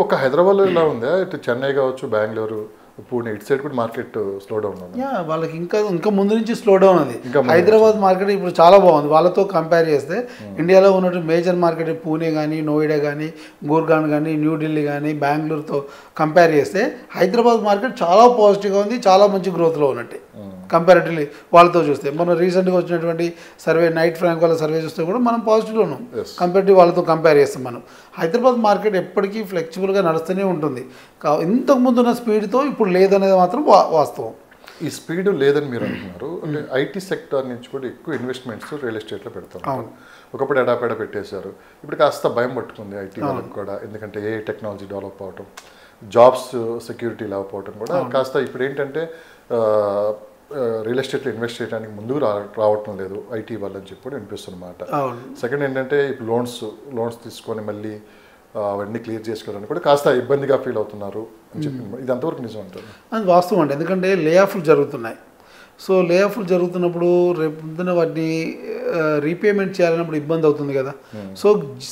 ఒక హైదరాబాద్లో ఇలా ఉందా? ఇటు చెన్నై కావచ్చు, బెంగళూరు, పూణే ఇటు సైడ్ కూడా మార్కెట్ స్లో డౌన్ ఉంది. వాళ్ళకి ఇంకా ముందు నుంచి స్లో డౌన్ ఉంది. హైదరాబాద్ మార్కెట్ ఇప్పుడు చాలా బాగుంది. వాళ్ళతో కంపేర్ చేస్తే ఇండియాలో ఉన్నట్టు మేజర్ మార్కెట్ పూణే కానీ, నోయిడా కానీ, గూర్గాన్ కానీ, న్యూఢిల్లీ కానీ, బెంగళూరుతో కంపేర్ చేస్తే హైదరాబాద్ మార్కెట్ చాలా పాజిటివ్గా ఉంది, చాలా మంచి గ్రోత్లో ఉన్నట్టు కంపారిటివ్లీ వాళ్ళతో చూస్తే. మనం రీసెంట్గా వచ్చినటువంటి సర్వే, నైట్ ఫ్రాంక్ వాళ్ళ సర్వే చూస్తే కూడా మనం పాజిటివ్లో ఉన్నాం కంపారిటివ్ వాళ్ళతో కంపేర్ చేస్తాం. మనం హైదరాబాద్ మార్కెట్ ఎప్పటికీ ఫ్లెక్సిబుల్గా నడుస్తూనే ఉంటుంది. ఇంతకుముందు ఉన్న స్పీడ్తో ఇప్పుడు లేదనేది మాత్రం వాస్తవం. ఈ స్పీడ్ లేదని మీరు అంటున్నారు. అంటే ఐటీ సెక్టర్ నుంచి కూడా ఎక్కువ ఇన్వెస్ట్మెంట్స్ రియల్ ఎస్టేట్లో పెడతాం. ఒకప్పుడు ఎడాపెడా పెట్టేశారు, ఇప్పుడు కాస్త భయం పట్టుకుంది ఐటీ వాళ్ళకి కూడా. ఎందుకంటే ఏ టెక్నాలజీ డెవలప్ అవటం, జాబ్స్ సెక్యూరిటీ లేకపోవటం కూడా కాస్త ఇప్పుడు ఏంటంటే రియల్ ఎస్టేట్లో ఇన్వెస్ట్ చేయడానికి ముందుకు రావటం లేదు ఐటీ వాళ్ళని చెప్పి కూడా వినిపిస్తున్నమాట. సెకండ్ ఏంటంటే ఇప్పుడు లోన్స్ తీసుకొని మళ్ళీ అవన్నీ క్లియర్ చేసుకోవడానికి కూడా కాస్త ఇబ్బందిగా ఫీల్ అవుతున్నారు అని చెప్పి. ఇది అంతవరకు నిజం అంటారు? అది వాస్తవం అండి. ఎందుకంటే లే ఆఫ్లు జరుగుతున్నాయి. సో లే ఆఫ్లు జరుగుతున్నప్పుడు రేపు పొద్దున వాటిని రీపేమెంట్ చేయాలన్నప్పుడు ఇబ్బంది అవుతుంది కదా. సో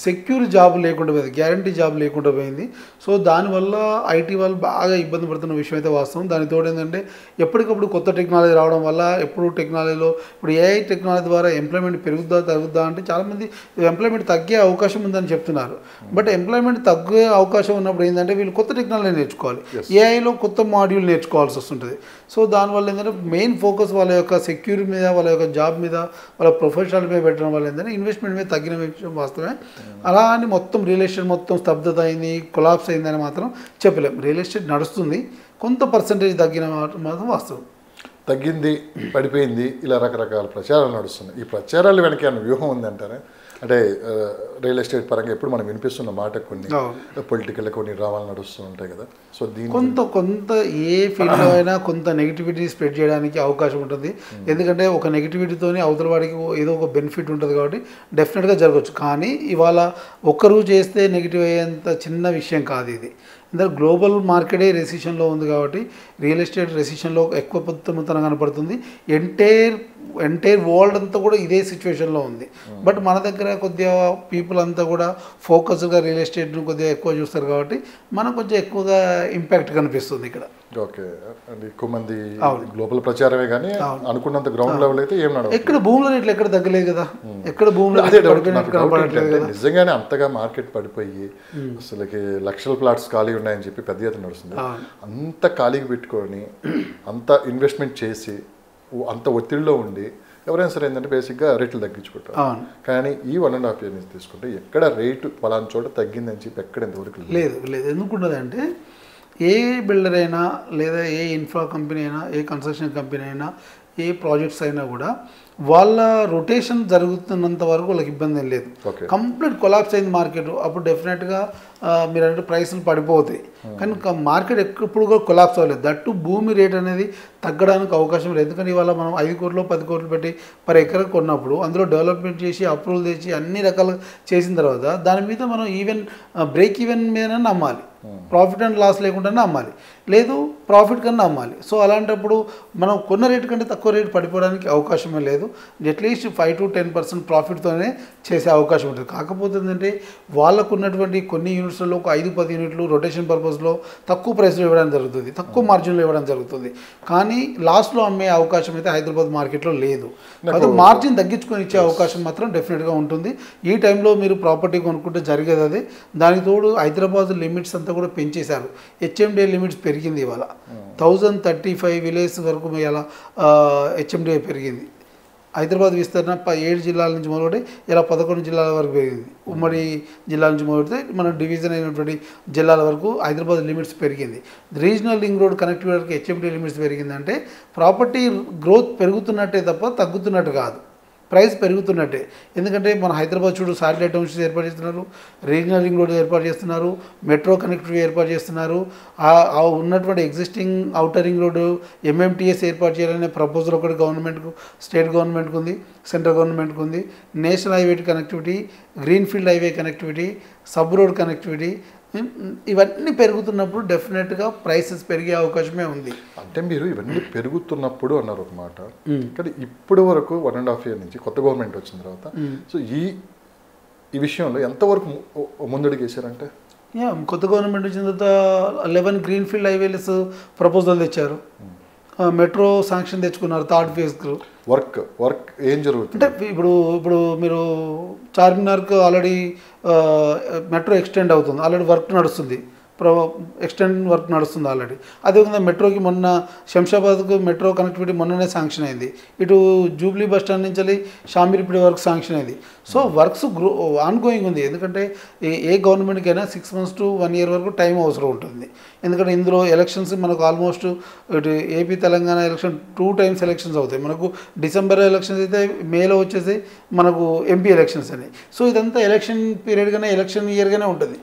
సెక్యూర్ జాబ్ లేకుండా పోయింది, గ్యారంటీ జాబ్ లేకుండా పోయింది. సో దానివల్ల ఐటీ వాళ్ళు బాగా ఇబ్బంది పడుతున్న విషయం అయితే వాస్తవం. దానికి తోడు ఏంటంటే ఎప్పటికప్పుడు కొత్త టెక్నాలజీ రావడం వల్ల ఎప్పుడు టెక్నాలజీలో ఇప్పుడు ఏఐ టెక్నాలజీ ద్వారా ఎంప్లాయ్మెంట్ పెరుగుద్దా తగ్గుద్దా అంటే చాలామంది ఎంప్లాయ్మెంట్ తగ్గే అవకాశం ఉందని చెప్తున్నారు. బట్ ఎంప్లాయ్మెంట్ తగ్గే అవకాశం ఉన్నప్పుడు ఏంటంటే వీళ్ళు కొత్త టెక్నాలజీ నేర్చుకోవాలి, ఏఐలో కొత్త మాడ్యూల్ నేర్చుకోవాల్సి వస్తుంటుంది. సో దానివల్ల ఏంటంటే మెయిన్ ఫోకస్ వాళ్ళ యొక్క సెక్యూరిటీ మీద, వాళ్ళ యొక్క జాబ్ మీద, వాళ్ళ ప్రొఫెషనల్ మీద పెట్టడం వల్ల ఏంటంటే ఇన్వెస్ట్మెంట్ మీద తగ్గిన విషయం వాస్తవమే. అలా అని మొత్తం రియల్ ఎస్టేట్ మొత్తం స్తబ్దత అయింది, కొలాప్స్ అయిందని మాత్రం చెప్పలేం. రియల్ ఎస్టేట్ నడుస్తుంది, కొంత పర్సంటేజ్ తగ్గిన మాత్రం వాస్తవం. తగ్గింది, పడిపోయింది, ఇలా రకరకాల ప్రచారాలు నడుస్తున్నాయి. ఈ ప్రచారాలు వెనక ఏమైనా వ్యూహం ఉందంటారా? అంటే రియల్ ఎస్టేట్ పరంగా ఎప్పుడు మనం వినిపిస్తున్న మాట కొన్ని పొలిటికల్ కొన్ని డ్రామాలు నడుస్తూ ఉంటాయి కదా. సో దీని కొంత ఏ ఫీల్డ్లో అయినా కొంత నెగిటివిటీ స్ప్రెడ్ చేయడానికి అవకాశం ఉంటుంది. ఎందుకంటే ఒక నెగిటివిటీతోని అవతల వాడికి ఏదో ఒక బెనిఫిట్ ఉంటుంది కాబట్టి డెఫినెట్గా జరగవచ్చు. కానీ ఇవాళ ఒక్కరు చేస్తే నెగిటివ్ అయ్యేంత చిన్న విషయం కాదు ఇది. ఎందుకంటే గ్లోబల్ మార్కెటే రెసిషన్లో ఉంది కాబట్టి రియల్ ఎస్టేట్ రెసిషన్లో ఎక్కువ మొత్తంగా కనపడుతుంది. ఎంటైర్ వరల్డ్ అంతా కూడా ఇదే సిచ్యువేషన్లో ఉంది. బట్ మన దగ్గర కొద్దిగా పీపుల్ అంతా కూడా ఫోకస్గా రియల్ ఎస్టేట్ను కొద్దిగా ఎక్కువ చూస్తారు కాబట్టి మనకు కొంచెం ఎక్కువగా ఇంపాక్ట్ కనిపిస్తుంది ఇక్కడ. ఓకే, అంటే ఎక్కువ మంది గ్లోబల్ ప్రచారమే కానీ అనుకున్నంత గ్రౌండ్ లెవెల్ అయితే ఏం నడవదు. ఎక్కడ భూముల రేట్లు ఎక్కడ తగ్గలేదు కదా, ఎక్కడ భూములు నిజంగానే అంతగా మార్కెట్ పడిపోయి అసలుకి లక్షల ప్లాట్స్ ఖాళీ ఉన్నాయని చెప్పి పెద్ద ఎత్తున నడుస్తుంది. అంత ఖాళీకి పెట్టుకొని అంత ఇన్వెస్ట్మెంట్ చేసి అంత ఒత్తిడిలో ఉండి ఎవరైనా సరే ఏంటంటే బేసిక్గా రేట్లు తగ్గించుకుంటారు. కానీ ఈ 1.5 years నుంచి తీసుకుంటే ఎక్కడ రేటు పలానా చోట తగ్గిందని చెప్పి ఎక్కడ ఎంతవరకు లేదు. ఎందుకుంటుందంటే ఏ బిల్డర్ అయినా లేదా ఏ ఇన్ఫ్రా కంపెనీ అయినా, ఏ కన్స్ట్రక్షన్ కంపెనీ అయినా, ఏ ప్రాజెక్ట్స్ అయినా కూడా వాళ్ళ రొటేషన్ జరుగుతున్నంత వరకు వాళ్ళకి ఇబ్బంది ఏం లేదు. కంప్లీట్ కొలాప్స్ అయింది మార్కెట్, అప్పుడు డెఫినెట్గా మీరు అంటే ప్రైస్లు పడిపోతాయి. కానీ మార్కెట్ ఎప్పుడు కూడా కొలాప్స్ అవ్వలేదు. దట్టు భూమి రేట్ అనేది తగ్గడానికి అవకాశం లేదు. ఎందుకంటే ఇవాళ మనం 5 కోట్లు 10 కోట్లు పెట్టి పర్ ఎకర్ కొన్నప్పుడు అందులో డెవలప్మెంట్ చేసి అప్రూవల్ తెచ్చి అన్ని రకాలు చేసిన తర్వాత దాని మీద మనం బ్రేక్ ఈవెన్ మీద నమ్మాలి, ప్రాఫిట్ అండ్ లాస్ లేకుండానే అమ్మాలి, లేదు ప్రాఫిట్ కన్నా అమ్మాలి. సో అలాంటప్పుడు మనం కొన్న రేటు కంటే తక్కువ రేటు పడిపోవడానికి అవకాశమే లేదు. అట్లీస్ట్ 5 to 10% ప్రాఫిట్తోనే చేసే అవకాశం ఉంటుంది. కాకపోతే ఏంటంటే వాళ్ళకు ఉన్నటువంటి కొన్ని యూనిట్స్లో ఒక 5-10 యూనిట్లు రొటేషన్ పర్పస్లో తక్కువ ప్రైస్లో ఇవ్వడం జరుగుతుంది, తక్కువ మార్జిన్లో ఇవ్వడం జరుగుతుంది. కానీ లాస్ట్లో అమ్మే అవకాశం అయితే హైదరాబాద్ మార్కెట్లో లేదు. అది మార్జిన్ తగ్గించుకొని ఇచ్చే అవకాశం మాత్రం డెఫినెట్గా ఉంటుంది. ఈ టైంలో మీరు ప్రాపర్టీ కొనుక్కుంటే జరిగేది అదే. దానికి తోడు హైదరాబాద్ లిమిట్స్ అంతా కూడా పెంచేశారు. హెచ్ఎండిఏ లిమిట్స్ పెరిగింది. ఇవాళ 1035 విలేజ్ వరకు ఇలా హెచ్ఎండిఏ పెరిగింది. హైదరాబాద్ విస్తరణ 7 జిల్లాల నుంచి మొదలుపెట్టి ఇలా 11 జిల్లాల వరకు పెరిగింది. ఉమ్మడి జిల్లాల నుంచి మొదలుపెడితే మన డివిజన్ అయినటువంటి జిల్లాల వరకు హైదరాబాద్ లిమిట్స్ పెరిగింది. రీజనల్ రింగ్ రోడ్ కనెక్టివిటీ వరకు హెచ్ఎండిఏ లిమిట్స్ పెరిగిందంటే ప్రాపర్టీ గ్రోత్ పెరుగుతున్నట్టే తప్ప తగ్గుతున్నట్టు కాదు, ప్రైస్ పెరుగుతున్నట్టే. ఎందుకంటే మన హైదరాబాద్ చూడు శాటిలైట్ టౌన్షిప్ ఏర్పాటు చేస్తున్నారు, రీజనల్ రింగ్ రోడ్ ఏర్పాటు చేస్తున్నారు, మెట్రో కనెక్టివిటీ ఏర్పాటు చేస్తున్నారు. ఉన్నటువంటి existing outer ring road MMTS ఏర్పాటు చేయాలనే ప్రపోజల్ ఒకటి గవర్నమెంట్కు, స్టేట్ గవర్నమెంట్కి ఉంది, సెంట్రల్ గవర్నమెంట్కి ఉంది. National highway connectivity, greenfield highway connectivity, sub road connectivity, ఇవన్నీ పెరుగుతున్నప్పుడు డెఫినెట్గా ప్రైసెస్ పెరిగే అవకాశమే ఉంది. అంటే మీరు ఇవన్నీ పెరుగుతున్నప్పుడు అన్నారు ఒక మాట, కానీ ఇప్పటి వరకు 1.5 years నుంచి కొత్త గవర్నమెంట్ వచ్చిన తర్వాత సో ఈ విషయంలో ఎంతవరకు ముందడుగు వేశారంటే కొత్త గవర్నమెంట్ వచ్చిన తర్వాత 11 గ్రీన్ఫీల్డ్ హైవేస్ ప్రపోజల్ తెచ్చారు. మెట్రో శాంక్షన్ తెచ్చుకున్నారు థర్డ్ ఫేజ్కు. వర్క్ ఏం జరుగుతుంది అంటే ఇప్పుడు మీరు చార్మినార్కు ఆల్రెడీ మెట్రో ఎక్స్టెండ్ అవుతుంది, ఆల్రెడీ వర్క్ నడుస్తుంది, ఎక్స్టెండ్ వర్క్ నడుస్తుంది ఆల్రెడీ. అదేవిధంగా మెట్రోకి మొన్న శంషాబాద్కు మెట్రో కనెక్టివిటీ మొన్ననే శాంక్షన్ అయింది. ఇటు జూబ్లీ బస్ స్టాండ్ నుంచి షామీర్పేట వర్క్ శాంక్షన్ అయింది. సో వర్క్స్ ఆన్ గోయింగ్ ఉంది. ఎందుకంటే ఏ గవర్నమెంట్కైనా 6 months to 1 year వరకు టైం అవసరం ఉంటుంది. ఎందుకంటే ఇందులో ఎలక్షన్స్ మనకు ఆల్మోస్ట్ ఇటు AP Telangana election 2 times elections అవుతాయి. మనకు డిసెంబర్ ఎలక్షన్స్ అయితే, మేలో వచ్చేసి మనకు ఎంపీ ఎలక్షన్స్ అని. సో ఇదంతా ఎలక్షన్ పీరియడ్గానే, ఎలక్షన్ ఇయర్గానే ఉంటుంది.